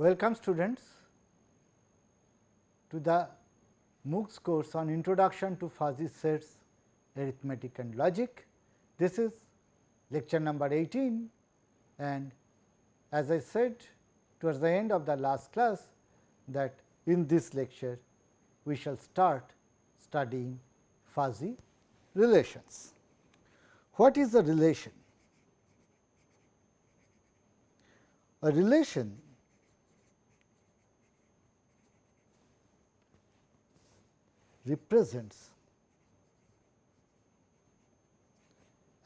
Welcome students to the MOOCs course on Introduction to Fuzzy Sets, Arithmetic and Logic. This is lecture number 18, and as I said towards the end of the last class that in this lecture we shall start studying fuzzy relations. What is a relation? A relation represents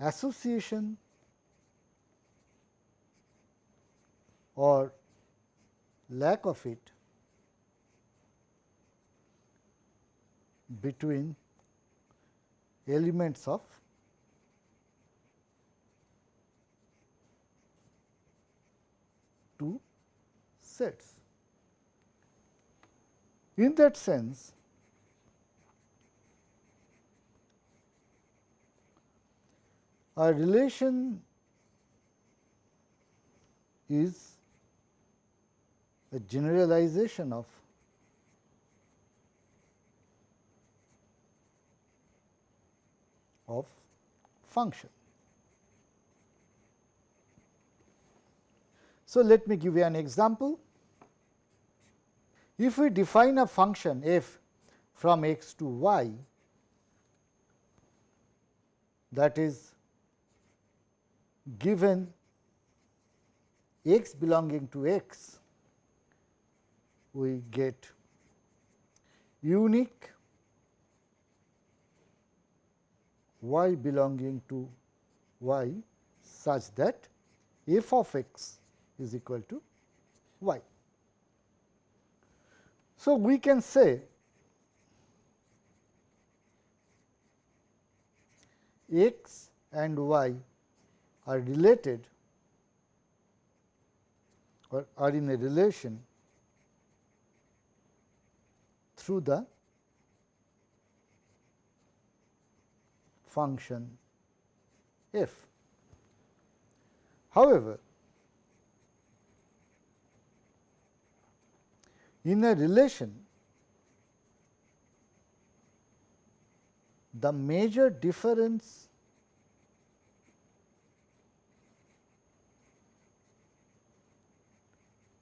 association or lack of it between elements of two sets. In that sense, a relation is a generalization of function. So, let me give you an example. If we define a function f from x to y, that is given x belonging to x, we get unique y belonging to y such that f of x is equal to y. So, we can say x and y are related or are in a relation through the function f. However, in a relation, the major difference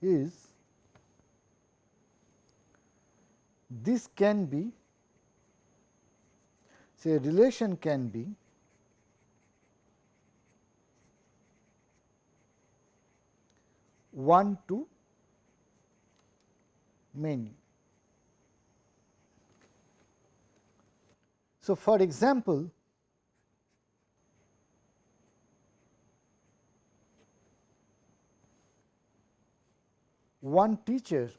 is this can be, say, a relation can be one to many. So, for example, one teacher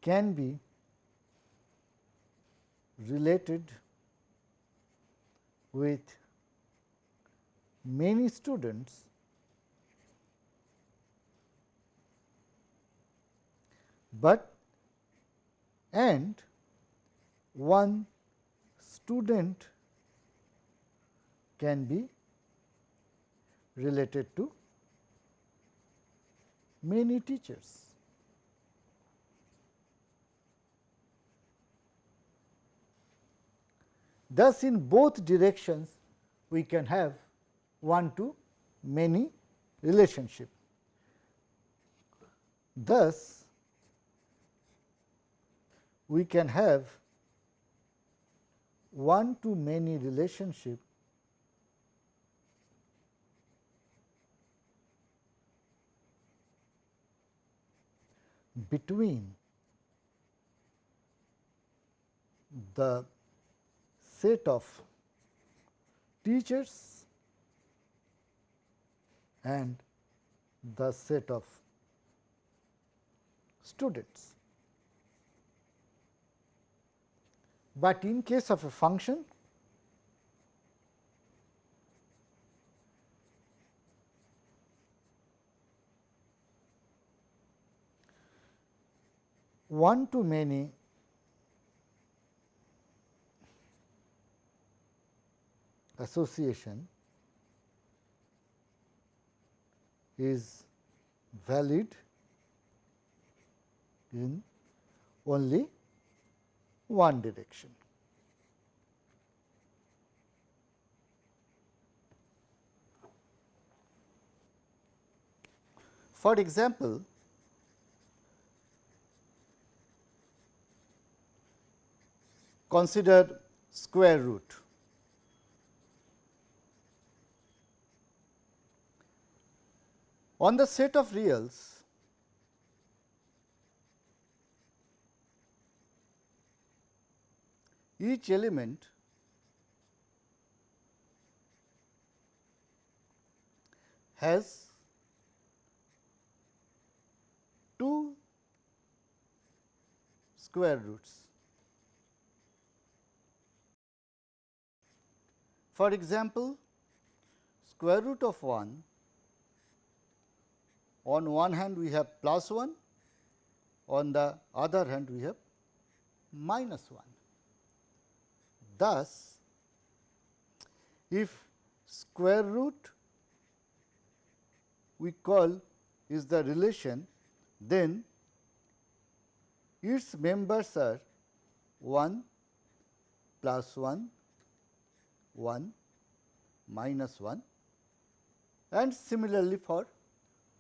can be related with many students and one student can be related to many teachers. Thus, in both directions we can have one to many relationship. Thus, we can have one to many relationship between the set of teachers and the set of students. But in case of a function, one to many association is valid in only one direction. For example, consider square root. On the set of reals, each element has two square roots. For example, square root of 1, on one hand we have plus 1, on the other hand we have minus 1. Thus, if square root we call is the relation, then its members are 1 plus 1, 1 minus 1, and similarly for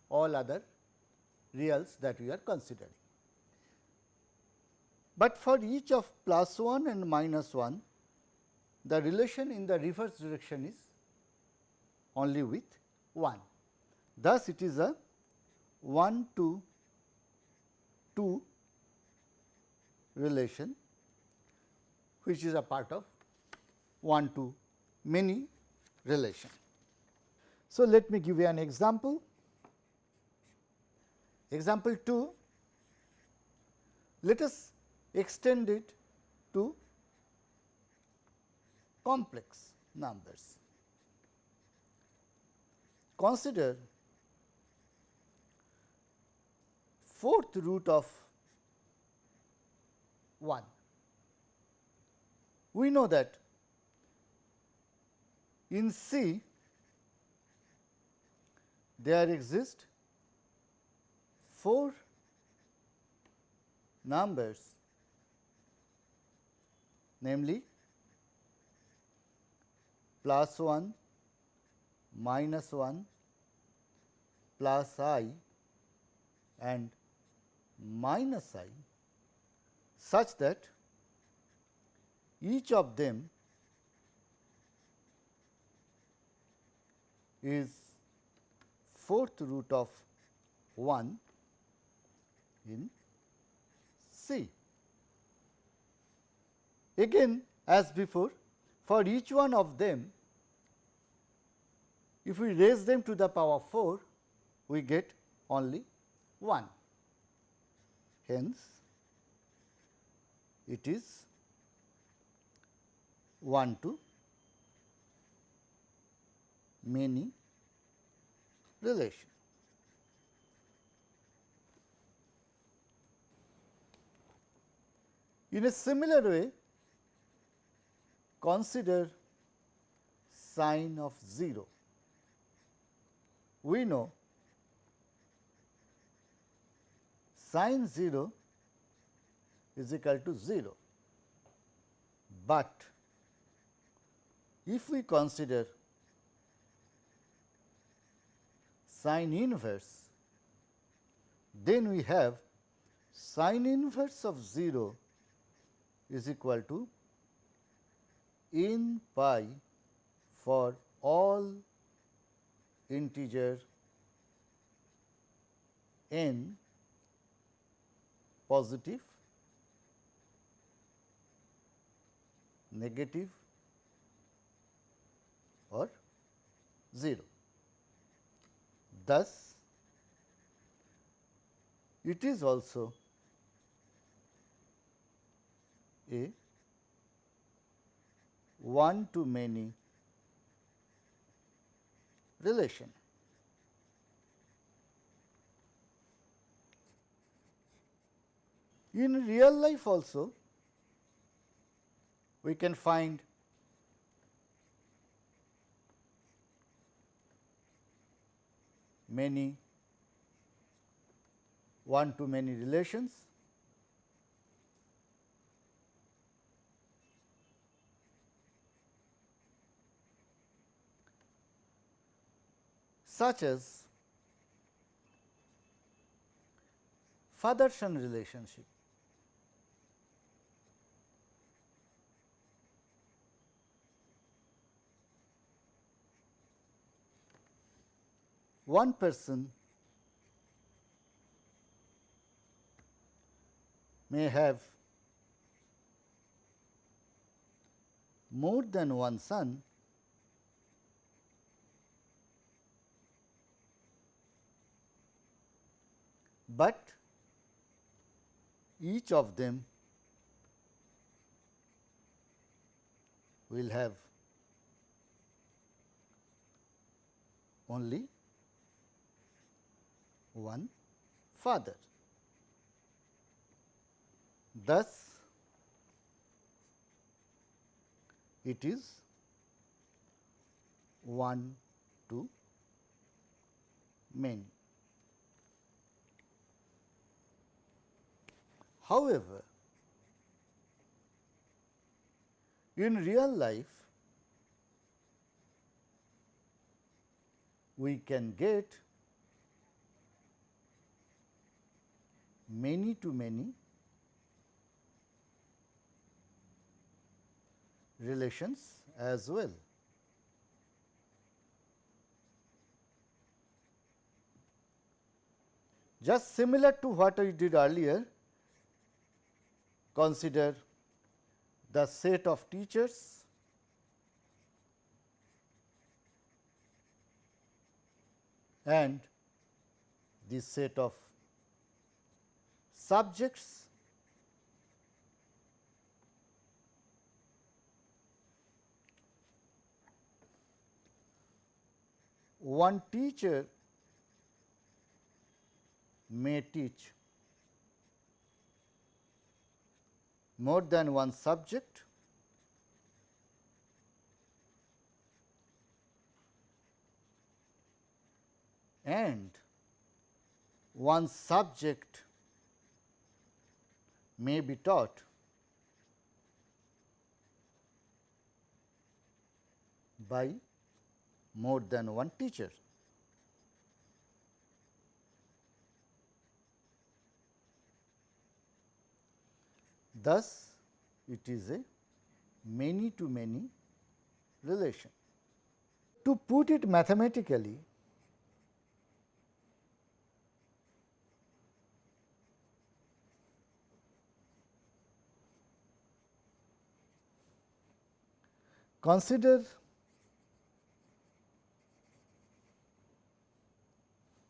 all other reals that we are considering. But for each of plus 1 and minus 1, the relation in the reverse direction is only with 1. Thus, it is a 1 to 2 relation, which is a part of 1 to many relation. So, let me give you an example. Example 2, let us extend it to complex numbers. Consider fourth root of 1. We know that in C there exist 4 numbers, namely plus 1, minus 1, plus I and minus I, such that each of them is fourth root of 1 in C. Again, as before, for each one of them, if we raise them to the power 4, we get only 1. Hence, it is 1 to many relation. In a similar way, consider sine of 0. We know sine 0 is equal to 0, but if we consider sine inverse, then we have sine inverse of 0 is equal to n pi for all integer n positive, negative or 0. Thus, it is also a one to many relation. In real life also, we can find many one to many relations. Such as father-son relationship, one person may have more than one son, but each of them will have only one father. Thus, it is 1 to many. However, in real life, we can get many to many relations as well. Just similar to what we did earlier, consider the set of teachers and the set of subjects. One teacher may teach more than one subject, and one subject may be taught by more than one teacher. Thus, it is a many to many relation. To put it mathematically, consider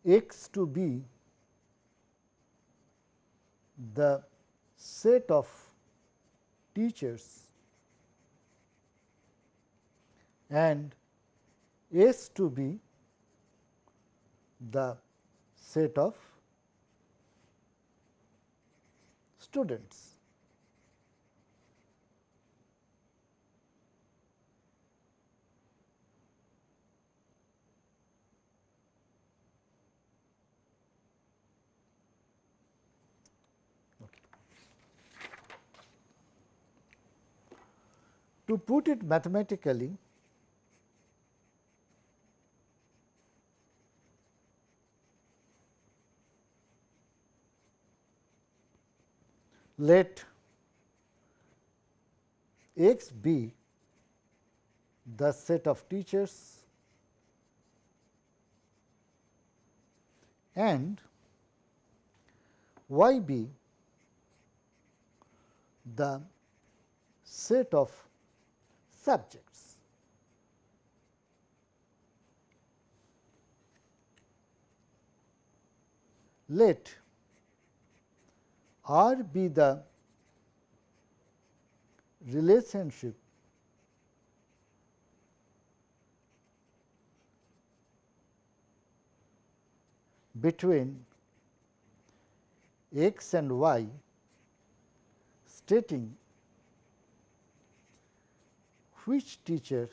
x to be the set of teachers and s to be the set of students. To put it mathematically, let x be the set of teachers and y be the set of subjects. Let R be the relationship between x and y, stating which teacher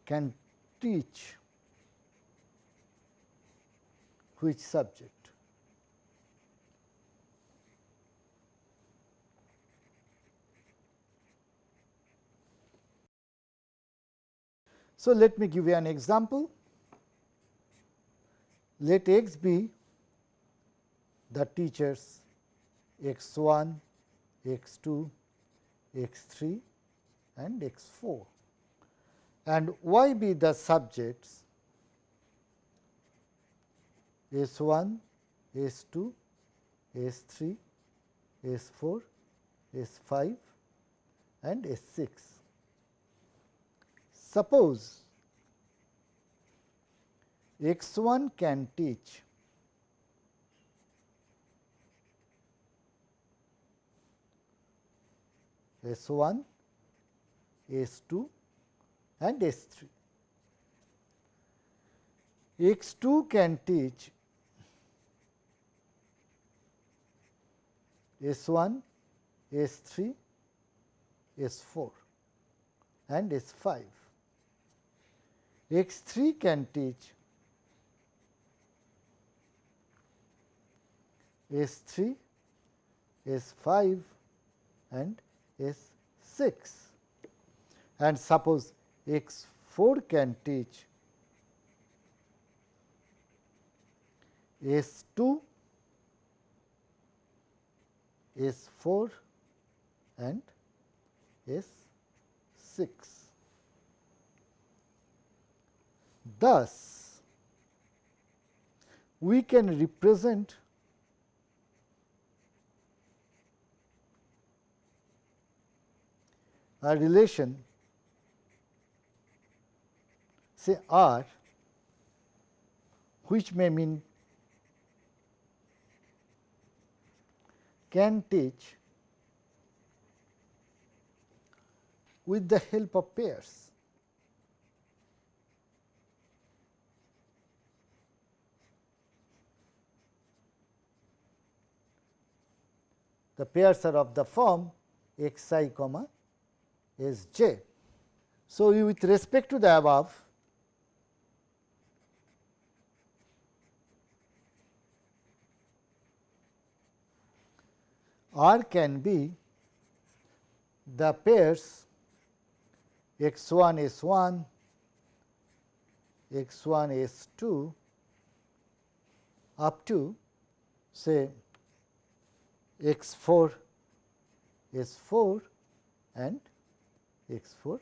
can teach which subject? So, let me give you an example. Let x be the teachers x 1, x 2, x 3 and x 4, and y be the subjects S 1, S 2, S 3, S 4, S 5 and S 6. Suppose x 1 can teach S 1, S 2 and S 3. X 2 can teach S 1, S 3, S 4 and S 5. X 3 can teach S 3, S 5 and S 6, and suppose x 4 can teach S 2, S 4 and S 6. Thus, we can represent a relation, say R, which may mean can teach with the help of pairs. The pairs are of the form x I comma S j. So, with respect to the above, R can be the pairs x 1 S 1, x 1 S 2 up to say x 4 S 4 and x 4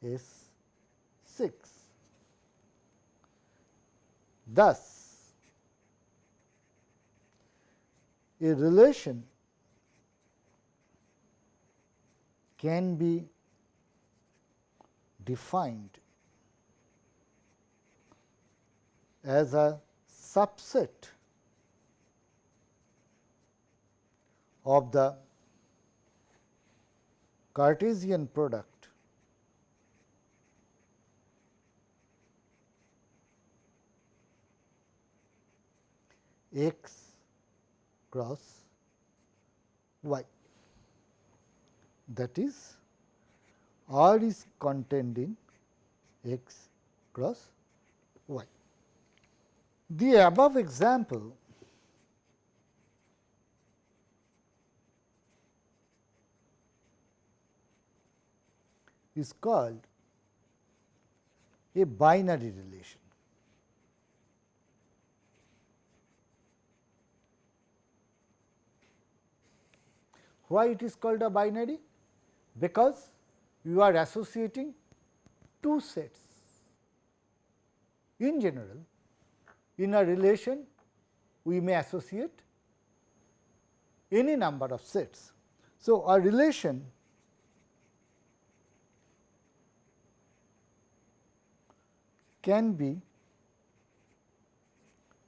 S 6. Thus, a relation can be defined as a subset of the Cartesian product x cross y, that is R is contained in x cross y. The above example is called a binary relation. Why it is called a binary? Because you are associating two sets. In general, in a relation, we may associate any number of sets. So, a relation can be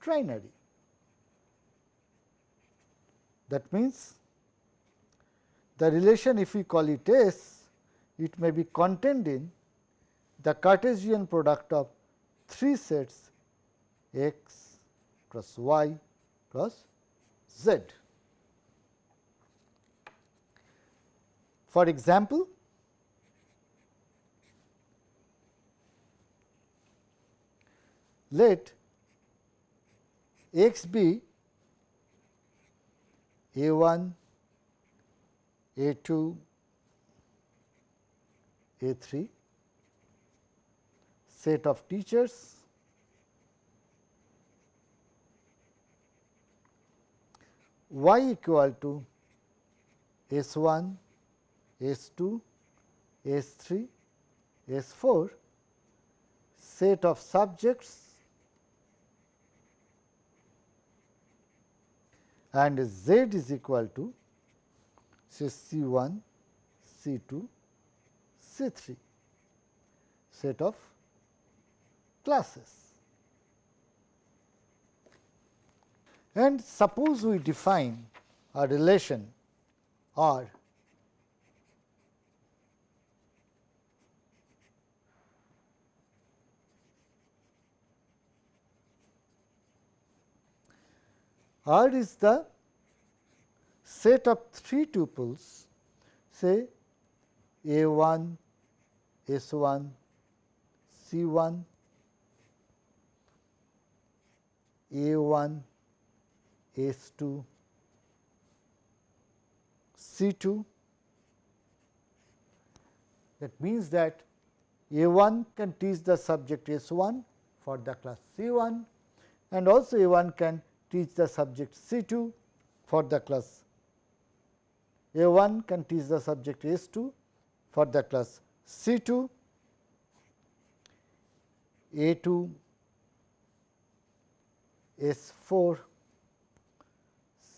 trinary. That means, the relation, if we call it S, it may be contained in the Cartesian product of three sets x cross y cross z. For example, let x be A1, A2, A3 set of teachers, y equal to S1, S2, S3, S4 set of subjects and z is equal to say C1, C2, C3 set of classes. And suppose we define a relation R R is the set of 3 tuples, say A1, S1, C1, A1, S2, C2. That means that A1 can teach the subject S1 for the class C1 and also A1 can teach the subject C2 for the class A1 can teach the subject S2 for the class C2, A2, S4,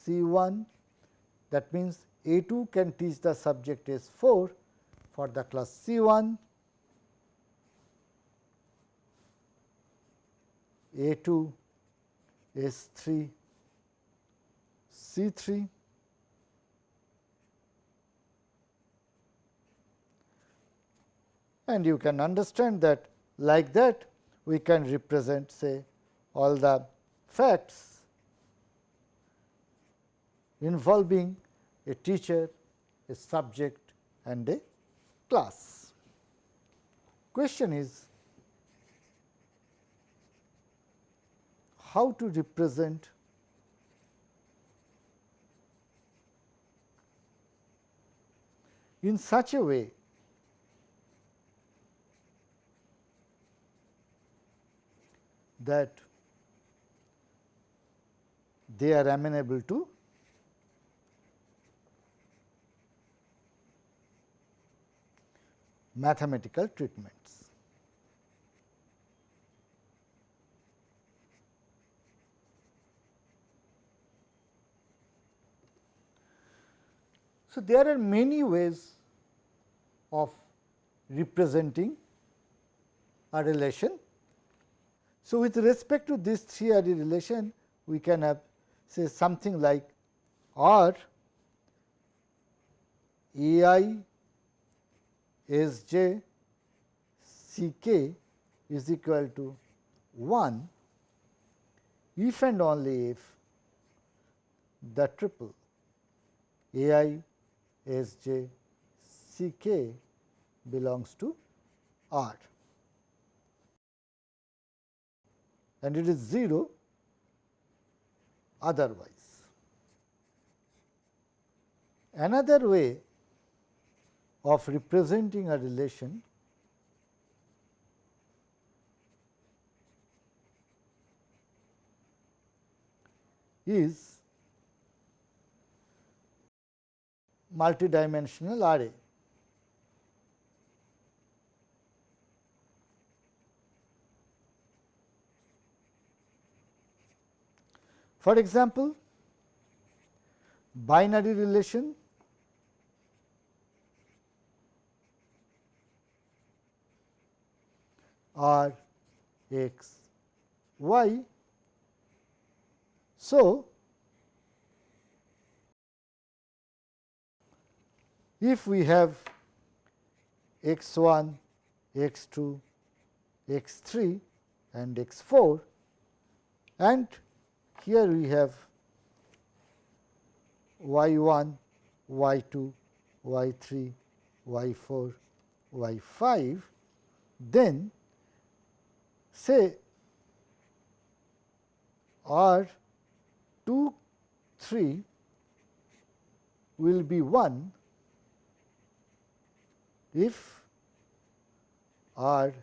C1. That means, A2 can teach the subject S4 for the class C1, A2, S3, C3, and you can understand that like that we can represent say all the facts involving a teacher, a subject and a class. Question is how to represent in such a way that they are amenable to mathematical treatments. So, there are many ways of representing a relation. So, with respect to this 3 relation, we can have say something like R AI Sj Ck is equal to 1 if and only if the triple AI Sj Ck belongs to R and it is 0 otherwise. Another way of representing a relation is multidimensional array. For example, binary relation R x y. So, if we have x 1, x 2, x 3 and x 4 and here we have y 1, y 2, y 3, y 4, y 5, then say R 2 3 will be 1 if R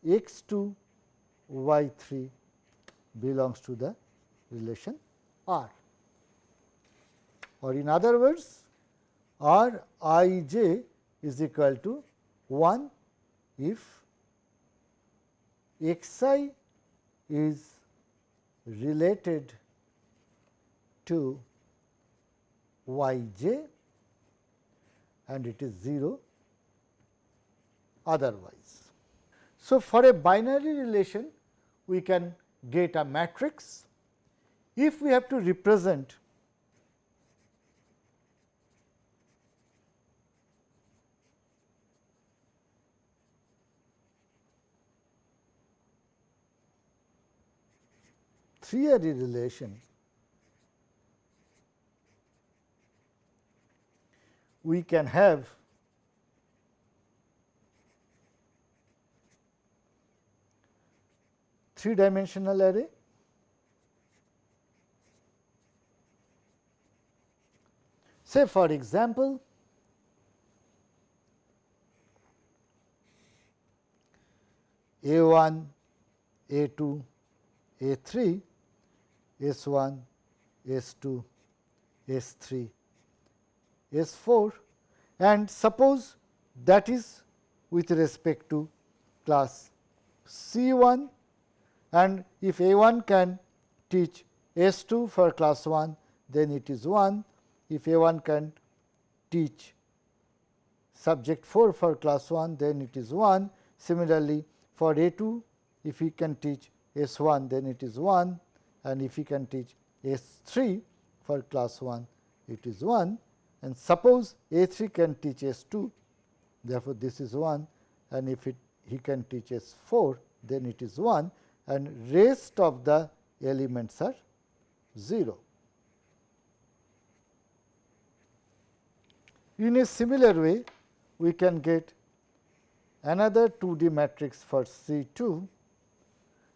x 2 y 3 belongs to the relation R, or in other words R I j is equal to 1 if x I is related to y j and it is 0 otherwise. So, for a binary relation we can get a matrix. If we have to represent three-array relation, we can have three-dimensional array, say for example, A1, A2, A3, S1, S2, S3, S4, and suppose that is with respect to class C1, and if A1 can teach S2 for class 1, then it is 1. If A1 can teach subject 4 for class 1, then it is 1. Similarly, for A2, if he can teach S1, then it is 1, and if he can teach S3 for class 1, it is 1, and suppose A3 can teach S2, therefore, this is 1, and if he can teach S4, then it is 1, and rest of the elements are 0. In a similar way, we can get another 2D matrix for C2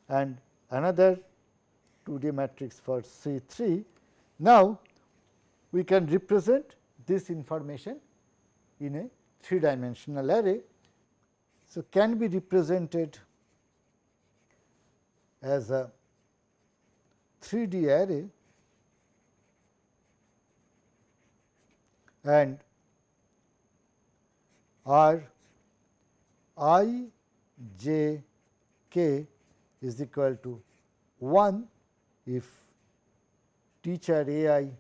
and another 2D matrix for C3. Now, we can represent this information in a three-dimensional array. So, can be represented as a 3D array, and R I j k is equal to 1 if teacher A I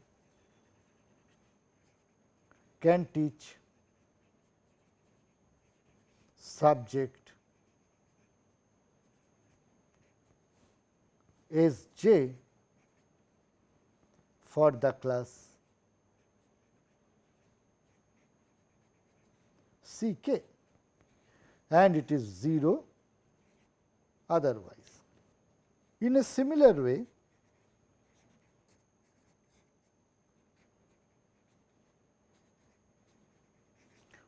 can teach subject S j for the class C k, and it is 0 otherwise. In a similar way,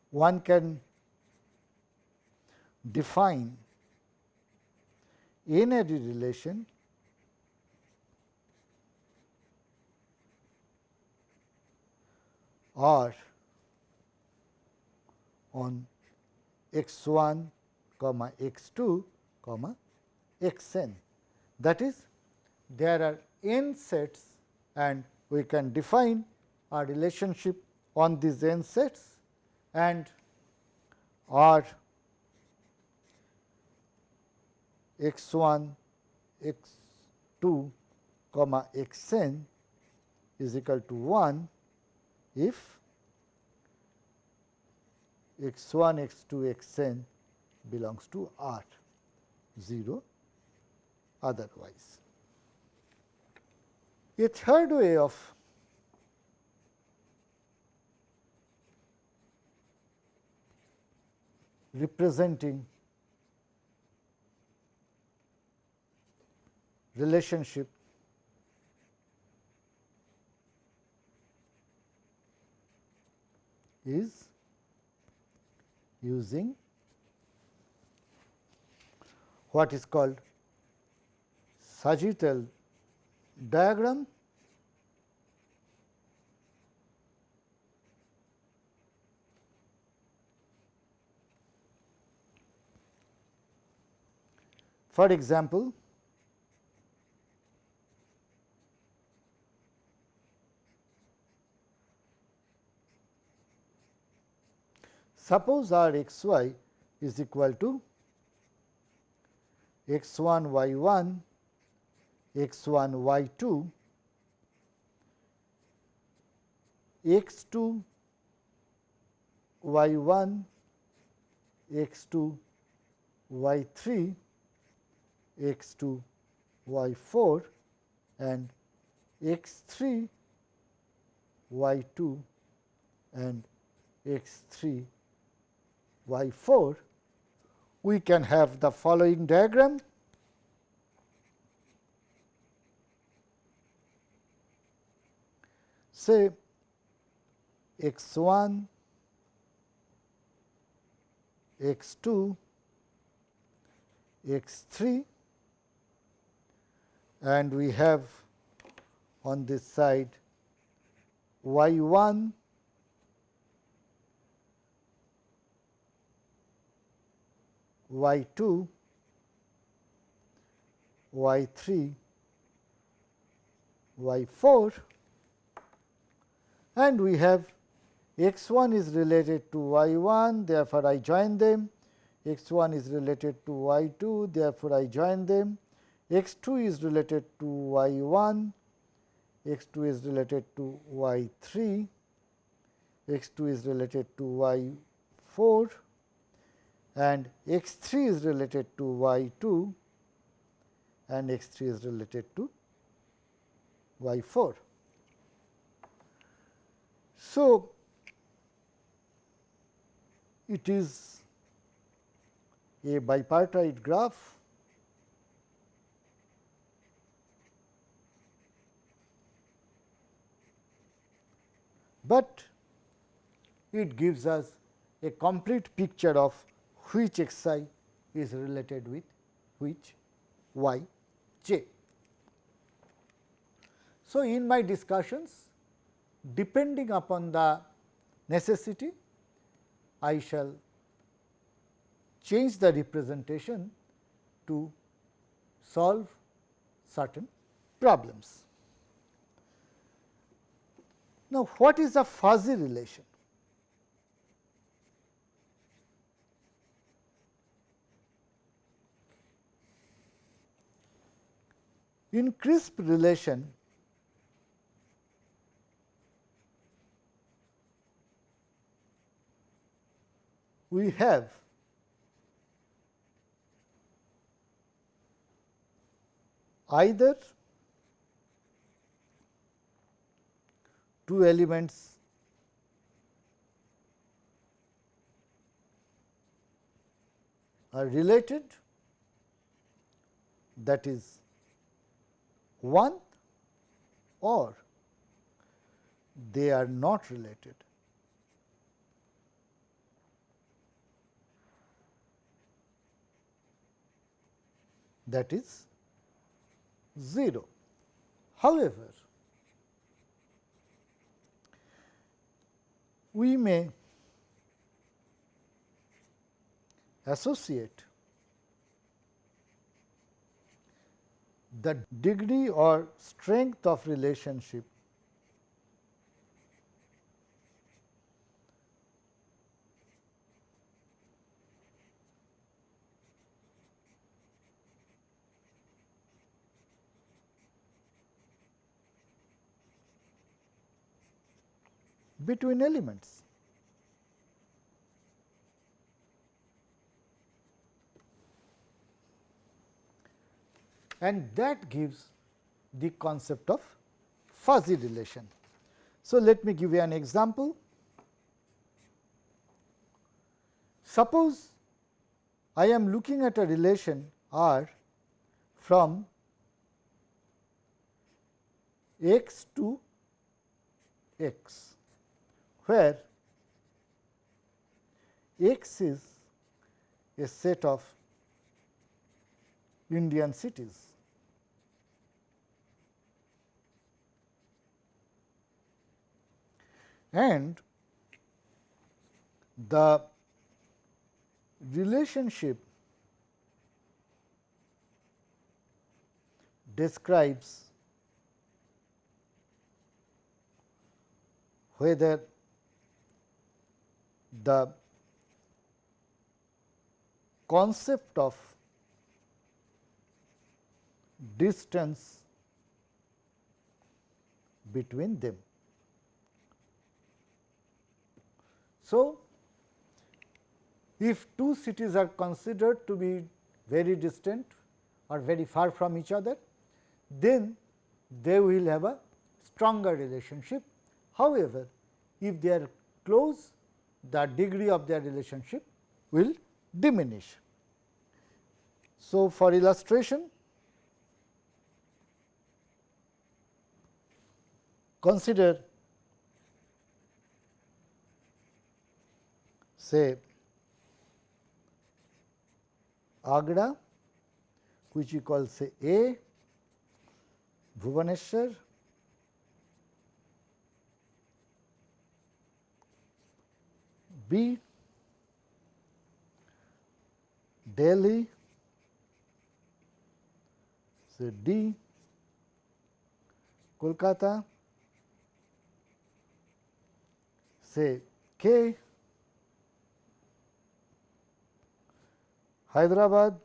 one can define n-array relation R on x1, x2, xn. That is, there are n sets and we can define a relationship on these n sets, and R x1, x2, xn is equal to 1 if x1, x2, xn belongs to R, 0 otherwise. A third way of representing relationship is using what is called Sagittal diagram. For example, suppose our x y is equal to x 1 y 1, x 1 y 2, x 2 y 1, x 2 y 3, x 2 y 4 and x 3 y 2 and x 3 y 4, we can have the following diagram. Say x 1, x 2, x 3, and we have on this side y 1, y 2, y 3, y 4, and we have x 1 is related to y 1, therefore, I join them, x 1 is related to y 2, therefore, I join them, x 2 is related to y 1, x 2 is related to y 3, x 2 is related to y 4 and x 3 is related to y 2 and x 3 is related to y 4. So, it is a bipartite graph but it gives us a complete picture of which x I is related with which y j. So, in my discussions, depending upon the necessity, I shall change the representation to solve certain problems. Now, what is a fuzzy relation? In crisp relation, we have either two elements are related, that is 1, or they are not related. That is 0. However, we may associate the degree or strength of relationship between elements. And that gives the concept of fuzzy relation. So, let me give you an example. Suppose I am looking at a relation R from x to x, where x is a set of Indian cities and the relationship describes whether the concept of distance between them. So, if two cities are considered to be very distant or very far from each other, then they will have a stronger relationship. However, if they are close, the degree of their relationship will diminish. So, for illustration, consider say Agra, which we call say A, Bhubaneswar, B, Delhi, say D, Kolkata, say K, Hyderabad,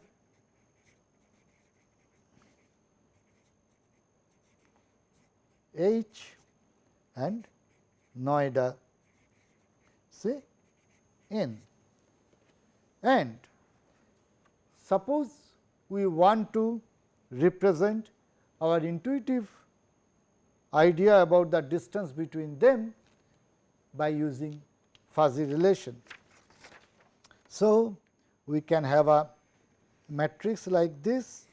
H, and Noida, say N. And suppose we want to represent our intuitive idea about the distance between them by using fuzzy relation. So, we can have a matrix like this,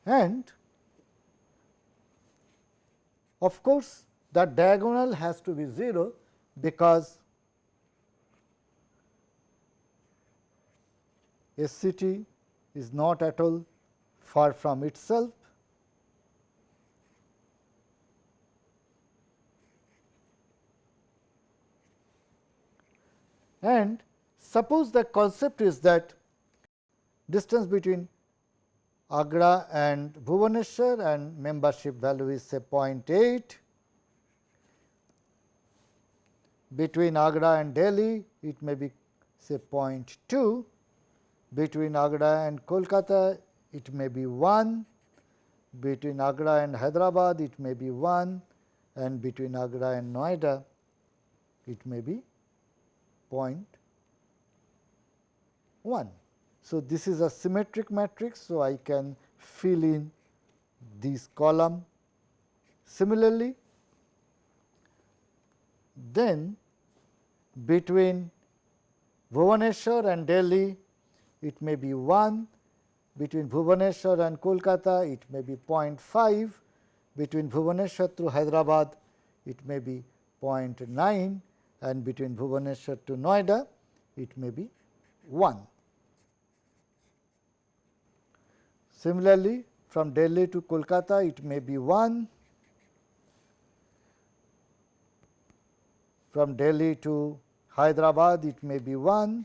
and of course, the diagonal has to be 0, because a city is not at all far from itself, and suppose the concept is that distance between Agra and Bhubaneswar and membership value is say 0.8, between Agra and Delhi it may be say 0.2, between Agra and Kolkata it may be 1, between Agra and Hyderabad it may be 1, and between Agra and Noida it may be 0.1. So, this is a symmetric matrix. So, I can fill in this column. Similarly, then between Bhubaneswar and Delhi it may be 1, between Bhubaneswar and Kolkata it may be 0.5, between Bhubaneswar to Hyderabad it may be 0.9, and between Bhubaneswar to Noida it may be 1. Similarly, from Delhi to Kolkata it may be 1, from Delhi to Hyderabad it may be 1,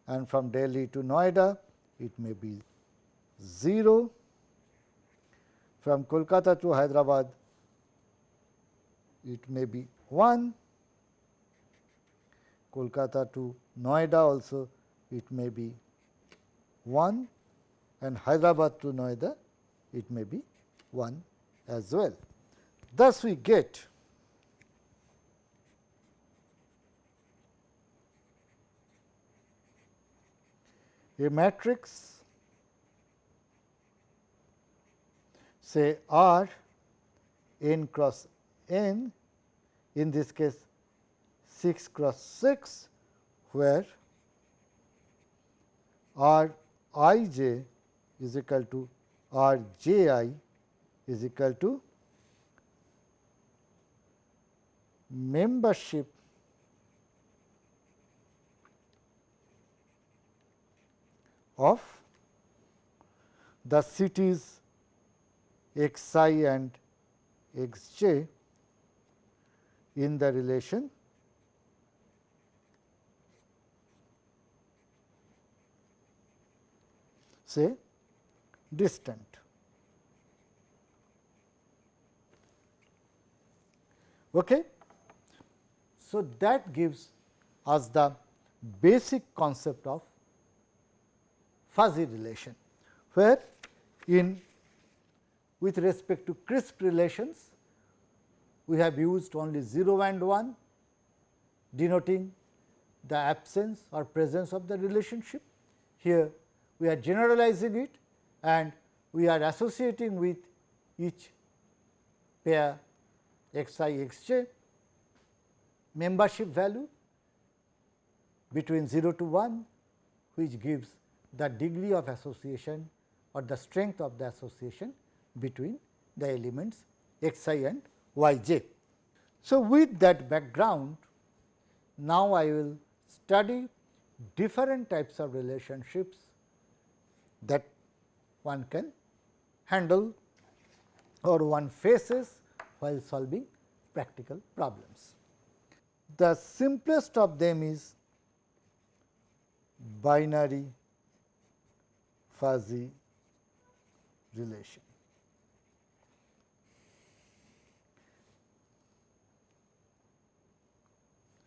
and from Delhi to Noida it may be 0, from Kolkata to Hyderabad it may be 1, Kolkata to Noida also it may be 1, and Hyderabad to Noida it may be 1 as well. Thus, we get a matrix say R n cross n, in this case 6 cross 6, where R I j is equal to R j I is equal to membership of the cities x I and x j in the relation say distant. Okay. So, that gives us the basic concept of fuzzy relation, where in with respect to crisp relations we have used only 0 and 1 denoting the absence or presence of the relationship. Here we are generalizing it and we are associating with each pair x I x j membership value between 0 to 1, which gives the degree of association or the strength of the association between the elements x I and y j. So, with that background, now I will study different types of relationships that one can handle or one faces while solving practical problems. The simplest of them is binary fuzzy relation.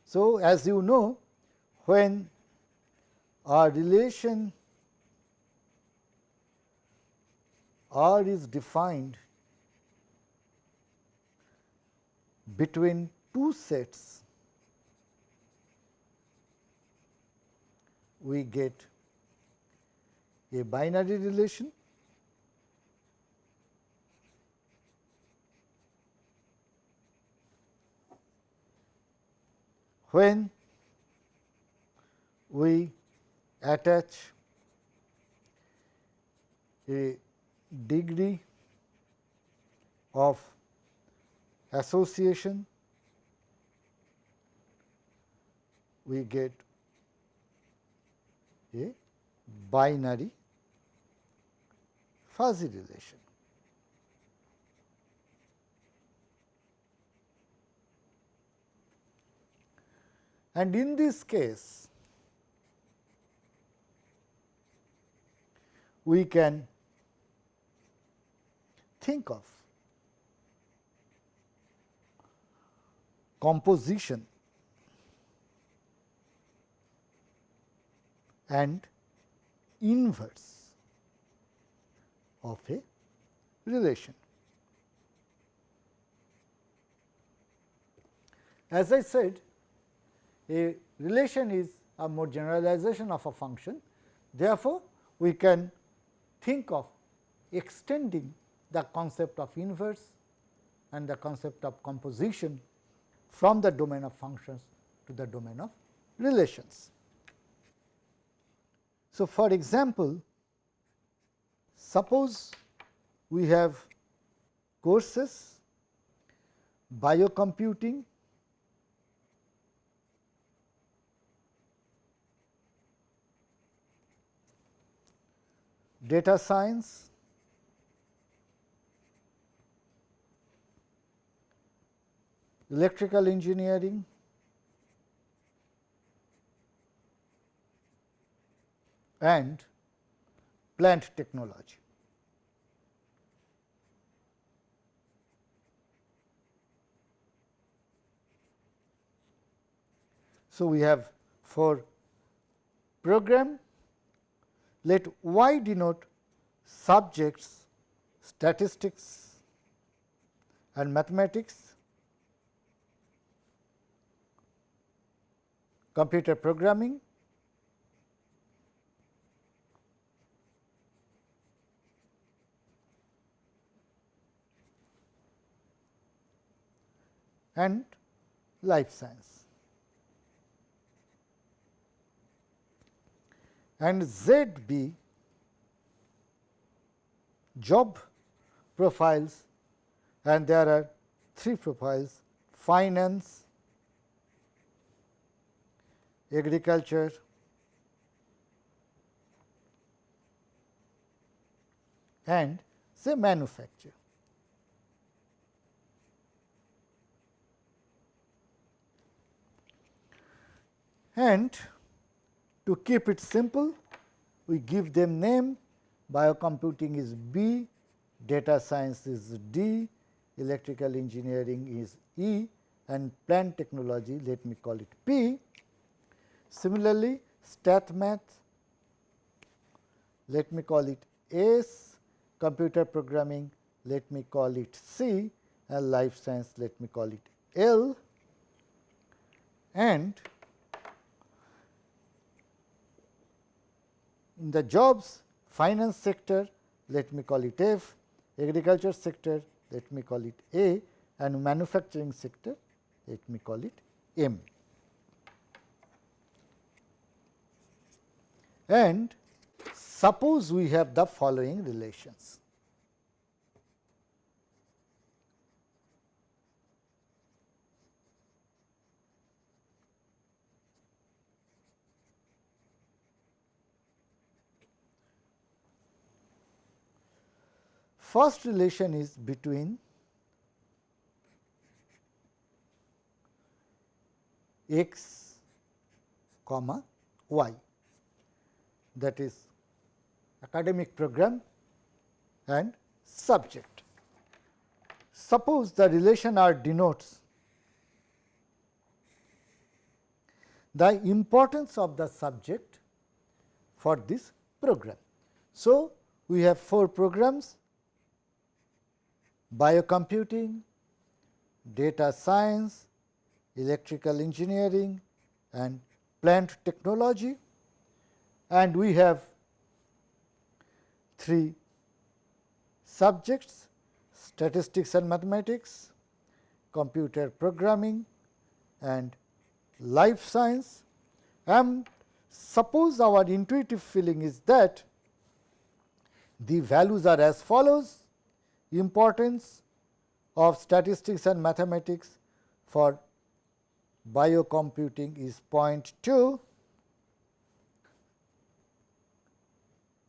So, as you know, when a relation R is defined between two sets, we get a binary relation. When we attach a degree of association, we get a binary fuzzy relation. And in this case, we can think of composition and inverse of a relation. As I said, a relation is a more generalization of a function. Therefore, we can think of extending the concept of inverse and the concept of composition from the domain of functions to the domain of relations. So, for example, suppose we have courses biocomputing, data science, electrical engineering, and plant technology. So, we have for program, let Y denote subjects, statistics and mathematics, computer programming, and life science. And Z be job profiles, and there are 3 profiles: finance, agriculture, and say manufacture. And to keep it simple, we give them name. Biocomputing is B, data science is D, electrical engineering is E, and plant technology, let me call it P. Similarly, stat math, let me call it S, computer programming, let me call it C, and life science, let me call it L. And in the jobs, finance sector, let me call it F, agriculture sector, let me call it A, and manufacturing sector, let me call it M. And suppose we have the following relations. First relation is between x, comma y, that is academic program and subject. Suppose the relation R denotes the importance of the subject for this program. So, we have 4 programs: biocomputing, data science, electrical engineering, and plant technology, and we have 3 subjects: statistics and mathematics, computer programming, and life science. And suppose our intuitive feeling is that the values are as follows: importance of statistics and mathematics for biocomputing is 0.2,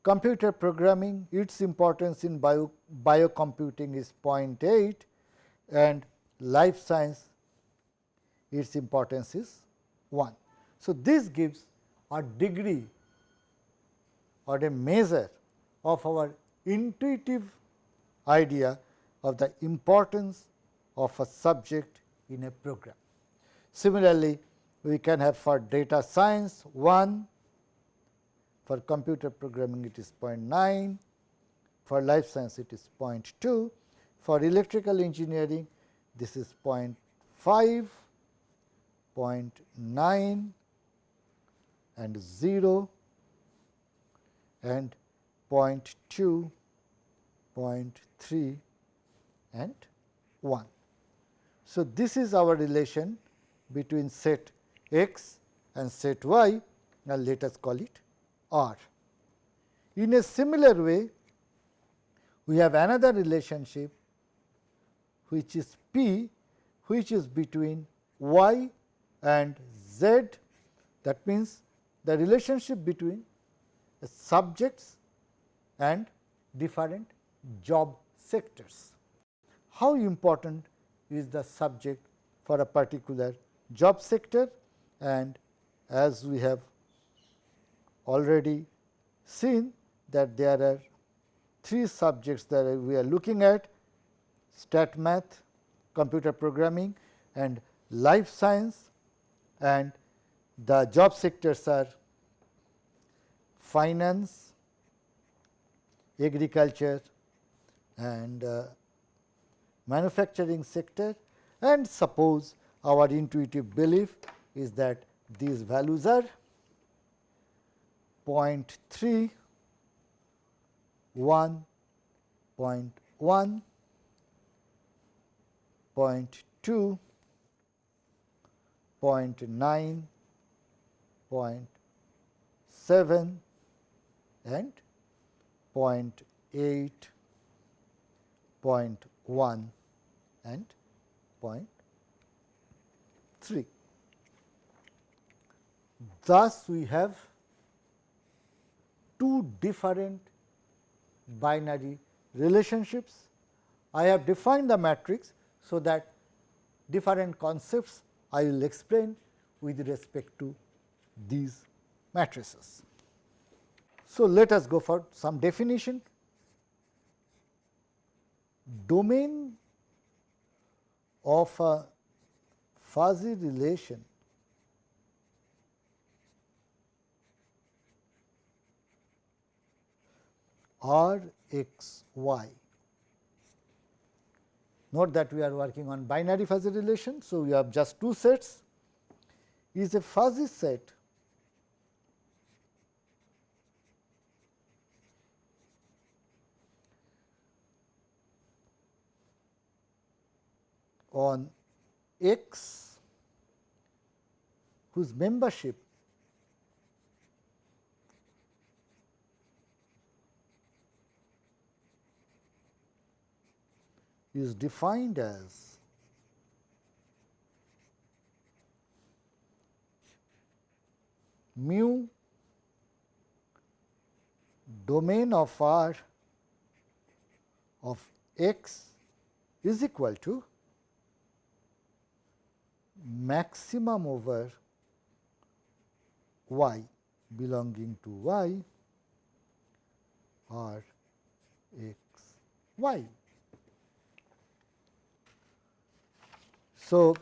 computer programming, its importance in biocomputing is 0.8, and life science, its importance is 1. So, this gives a degree or a measure of our intuitive idea of the importance of a subject in a program. Similarly, we can have for data science 1, for computer programming it is 0.9, for life science it is 0.2, for electrical engineering this is 0.5, 0.9 and 0 and 0.2, 0.3 and 1. So, this is our relation between set x and set y, and let us call it R. In a similar way, we have another relationship which is P, which is between y and z. That means, the relationship between subjects and different job sectors. How important is the subject for a particular job sector? And as we have already seen that there are 3 subjects that we are looking at: stat math, computer programming and life science, and the job sectors are finance, agriculture and manufacturing sector. And suppose our intuitive belief is that these values are 0.3, 1, 0.1, 0.2, 0.9, 0.7 and 0.8 0.1 and 0.3. Thus, we have two different binary relationships. I have defined the matrix so that different concepts I will explain with respect to these matrices. So, let us go for some definition. Domain of a fuzzy relation R x y. Note that we are working on binary fuzzy relation. So, we have just two sets, is a fuzzy set on X whose membership is defined as mu domain of R of X is equal to maximum over y belonging to y R x y. So,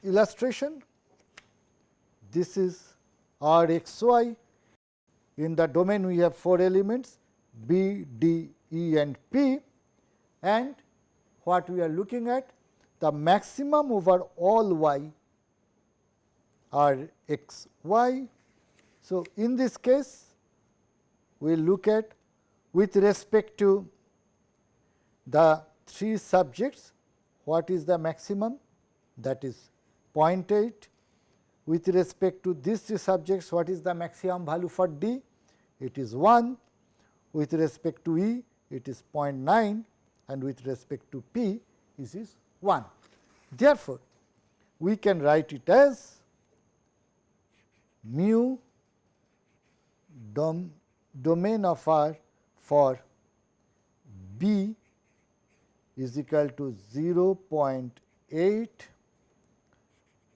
illustration, this is R x y. In the domain we have 4 elements B, D, E and P, and what we are looking at, the maximum over all y R x y. So, in this case we will look at with respect to the 3 subjects, what is the maximum, that is 0.8. With respect to these 3 subjects, what is the maximum value for D? It is 1. With respect to E, it is 0.9, and with respect to P, it is 1. Therefore, we can write it as mu domain of R for B is equal to 0.8,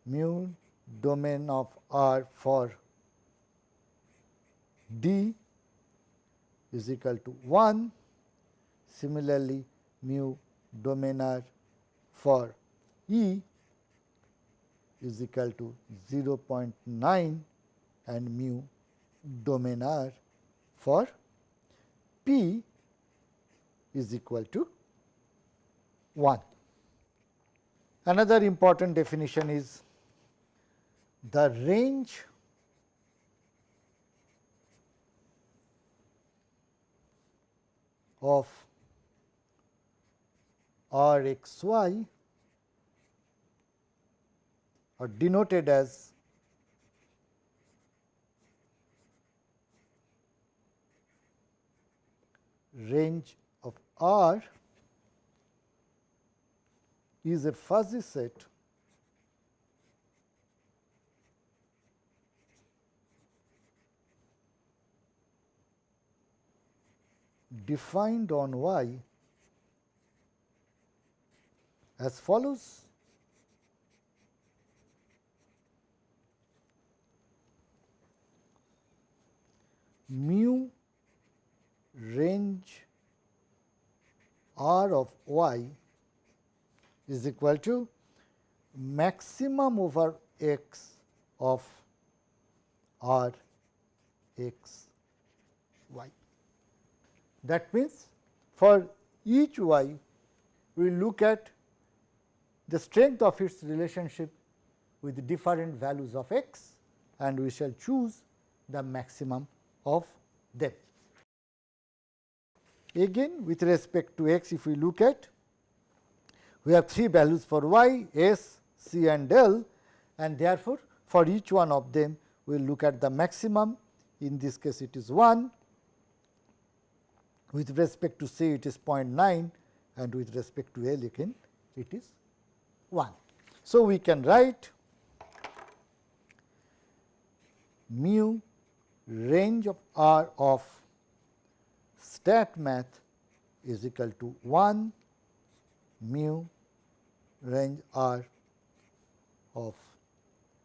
mu domain of R for D is equal to 1. Similarly, mu domain R for E is equal to 0.9 and mu domain R for P is equal to 1. Another important definition is the range of R x y are denoted as range of R is a fuzzy set defined on Y as follows. Mu range R of Y is equal to maximum over X of R x y. That means, for each y we look at the strength of its relationship with different values of x, and we shall choose the maximum of them. Again, with respect to x, if we look at, we have 3 values for y, s, c and l, and therefore, for each one of them we will look at the maximum. In this case it is 1. with respect to C it is 0.9 and with respect to L again it is 1. So, we can write mu range of R of stat math is equal to 1 mu range R of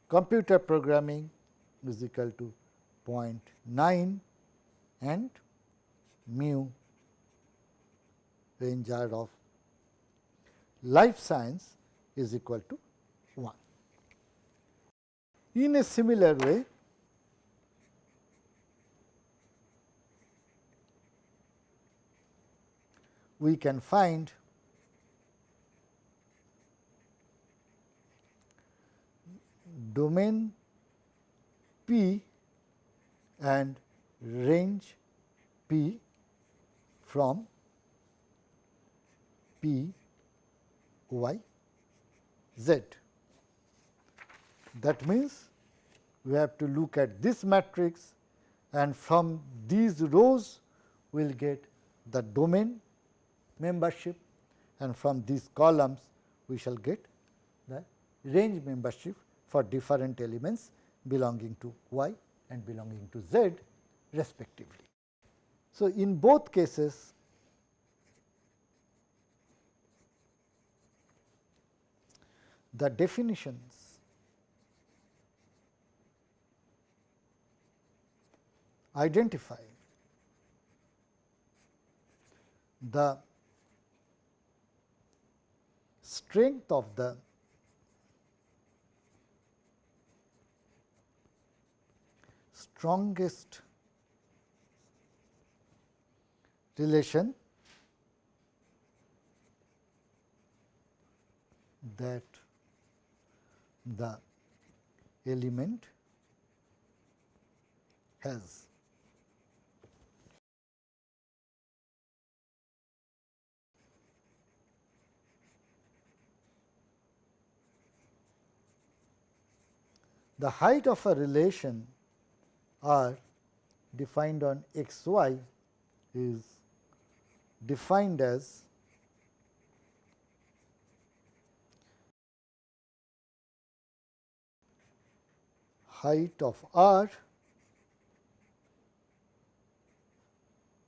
computer programming is equal to 0.9 and mu range R of life science is equal to 1. In a similar way, we can find domain P and range P from P y z. That means, we have to look at this matrix and from these rows we will get the domain membership and from these columns we shall get the range membership for different elements belonging to y and belonging to z respectively. So, in both cases the definitions identify the strength of the strongest relation that the element has. The height of a relation R defined on x y is defined as height of R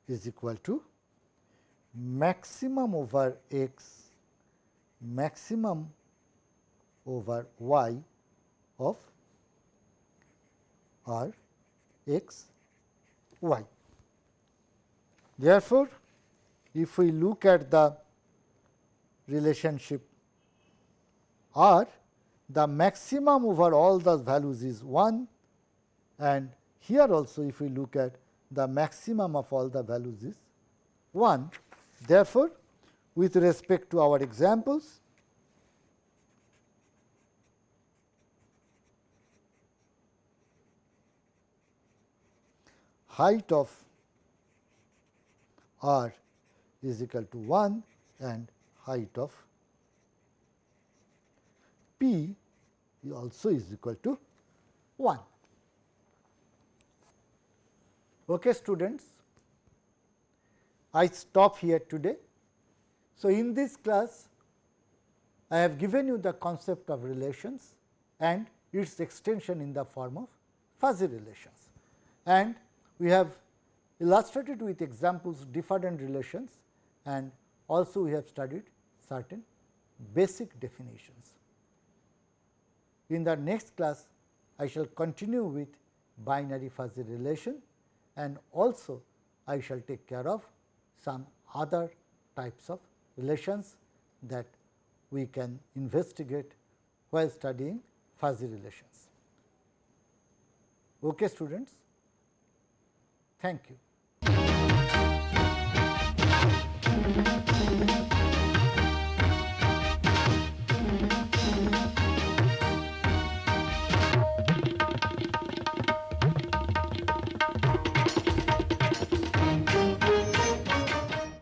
is equal to maximum over x maximum over y of R x y. Therefore, if we look at the relationship R, the maximum over all the values is 1 and here also if we look at the maximum of all the values is 1. Therefore, with respect to our examples, height of R is equal to 1 and height of P also is equal to 1. Okay, students, I stop here today. So, in this class I have given you the concept of relations and its extension in the form of fuzzy relations, and we have illustrated with examples different relations and also we have studied certain basic definitions. In the next class, I shall continue with binary fuzzy relation and also I shall take care of some other types of relations that we can investigate while studying fuzzy relations. Okay, students, thank you.